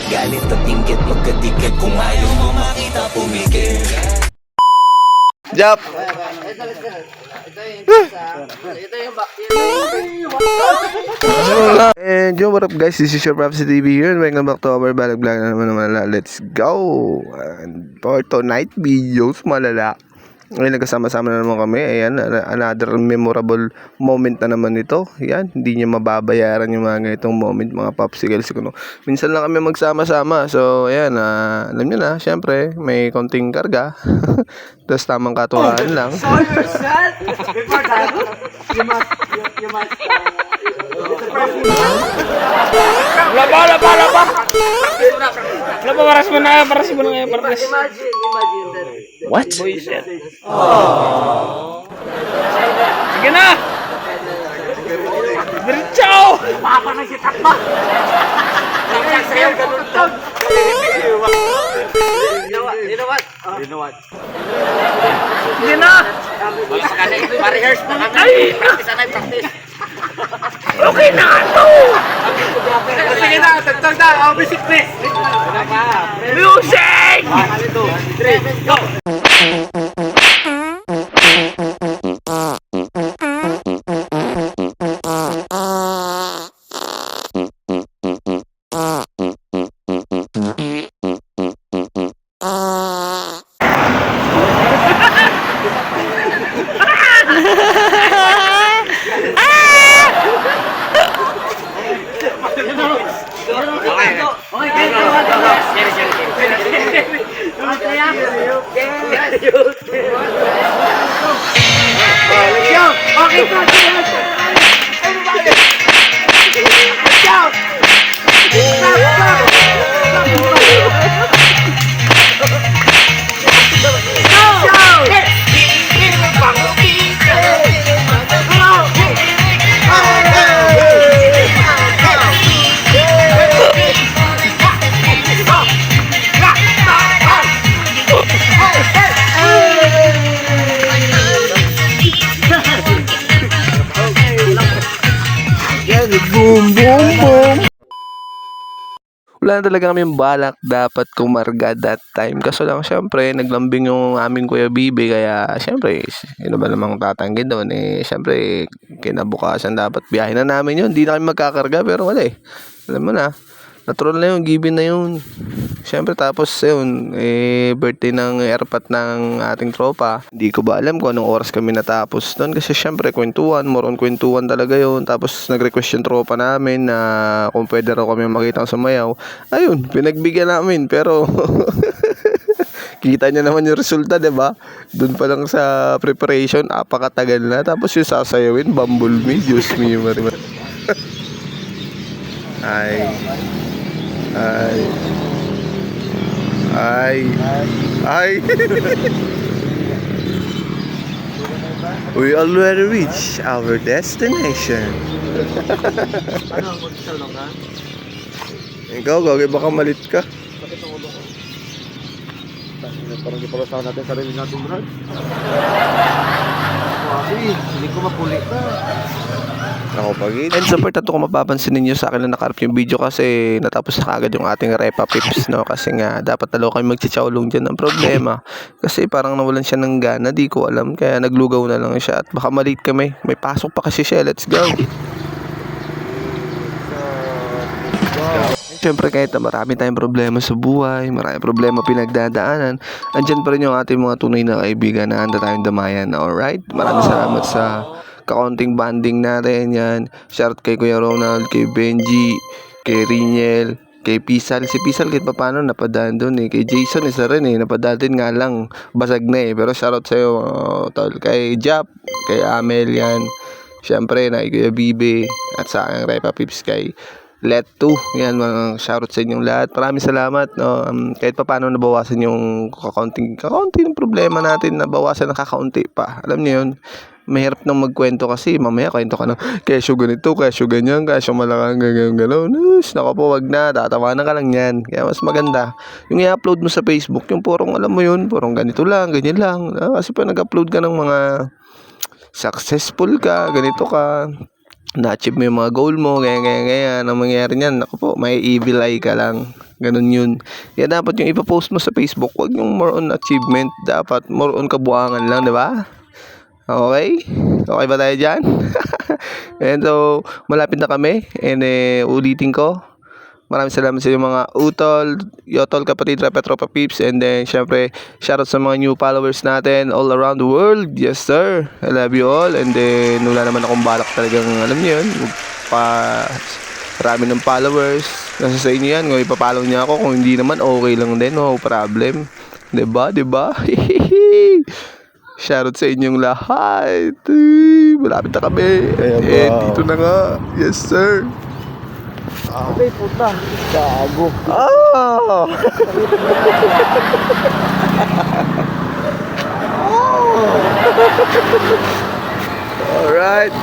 Galit at inggit pagkadikit, kung ayaw mo makita pumikit. Jap! And yo, what up guys, this is your Prophecy TV here and welcome back to our vlog na naman. Let's go! And for tonight videos, malala. Ngayon nagkasama-sama na naman kami. Ayan, another memorable moment na naman ito. Yan, hindi nyo mababayaran yung mga ganitong moment, mga popsicles ko. Minsan lang kami magsama-sama. So, ayan, alam nyo na, syempre, may konting karga. Tapos tamang katuwaan lang. So yourself, before that, you must Laba, paras mo na ngayon, paras. imagine that. What? Bullshit. Sige na! Diretso! Papa na si Takma! Sayaw, ganun to. You know what? Sige na! Pa-rehearse na kami. Practice. Okay na ito! Sige na, tagtag na. Basic please. Music! 1, 2, 3, go! Boom, boom, boom. Wala na talaga kami balak dapat kumarga that time. Kaso lang, syempre, naglambing yung aming Kuya Bibi. Kaya, syempre, yun ba namang tatanggin doon? Syempre, kinabukasan dapat biyahe na namin yun. Hindi na kami magkakarga, pero wala eh. Alam mo na, natural na yun, given na yun. Syempre, tapos yun, birthday ng airpat ng ating tropa. Hindi ko ba alam kung anong oras kami natapos doon. Kasi syempre, kwentuhan, more on kwentuhan talaga yun. Tapos, nag-request yung tropa namin na kung pwede raw kami makita sa sumayaw. Ayun, pinagbigyan namin. Pero, kita niya naman yung resulta, diba? Doon pa lang sa preparation, apakatagal na. Tapos yung sasayawin, Bumblebee, Diyos me, Marimar. Ay. We already reached our destination. Ikaw, gagawin baka malit ka. Parang di pala sa natin sarili natin, bro. Hindi ko mapuli ka. Ako pagin. And sa part na to, kung mapapansin ninyo sa akin na nakarap yung video kasi natapos na kagad yung ating Repa Pips, no? Kasi nga, dapat dalawa kami magchichowlong dyan. Ang problema, kasi parang nawalan siya ng gana, di ko alam. Kaya naglugaw na lang siya at baka malate kami. May pasok pa kasi siya. Let's go! Siyempre kahit na marami tayong problema sa buhay, marami problema pinagdadaanan, andyan pa rin yung ating mga tunay na kaibigan na handa tayong damayan. Alright? Maraming salamat sa kaunting banding natin yan. Shout kay Kuya Ronald, kay Benji, kay Riniel, kay Pisal. Si Pisal kahit pa paano napadaan doon eh. Kay Jason isa rin eh. Napadaan din nga lang. Basag na eh. Pero shoutout sa'yo tol. Kay Jap, kay Amel yan. Siyempre na kay Kuya Bibi. At sa aking Repa Pips kay Let 2. Yan, mga shoutout sa inyong lahat. Maraming salamat. No? Kahit pa paano nabawasan yung kakaunting problema natin. Nabawasan ng kakaunti pa. Alam niyo yun. mahirap nang magkwento kasi mamaya kwento ka ng kesyo ganito, kesyo ganyan, kesyo malakang ganyan, gano'n. Nako po, wag na, tatawanan ka lang yan. Kaya mas maganda, yung i-upload mo sa Facebook, yung purong alam mo yun, purong ganito lang, ganyan lang. Kasi pa nag-upload ka ng mga successful ka, ganito ka, na-achieve mo yung mga goal mo, ganyan. Ang mangyayari niyan, ako po, may evil eye ka lang. Ganun yun. Kaya dapat yung ipapost mo sa Facebook, wag yung more on achievement. Dapat more on kabuangan lang, di ba? Okay? Okay ba tayo dyan? And so, malapit na kami. And ulitin ko, maraming salamat sa inyo mga utol, yotol, kapatid, tropa peeps. And then, syempre, shoutout sa mga new followers natin all around the world. Yes, sir. I love you all. And then, wala naman akong balak talagang, alam niyo yun, marami ng followers. Nasa sa inyo yan. Kung ipapollow niya ako, kung hindi naman, okay lang din. No problem. Diba? Shoutout sa inyong lahat. Malapit na kami. Dito na nga. Yes, sir. Okay, puta. Gago. Oh! Alright.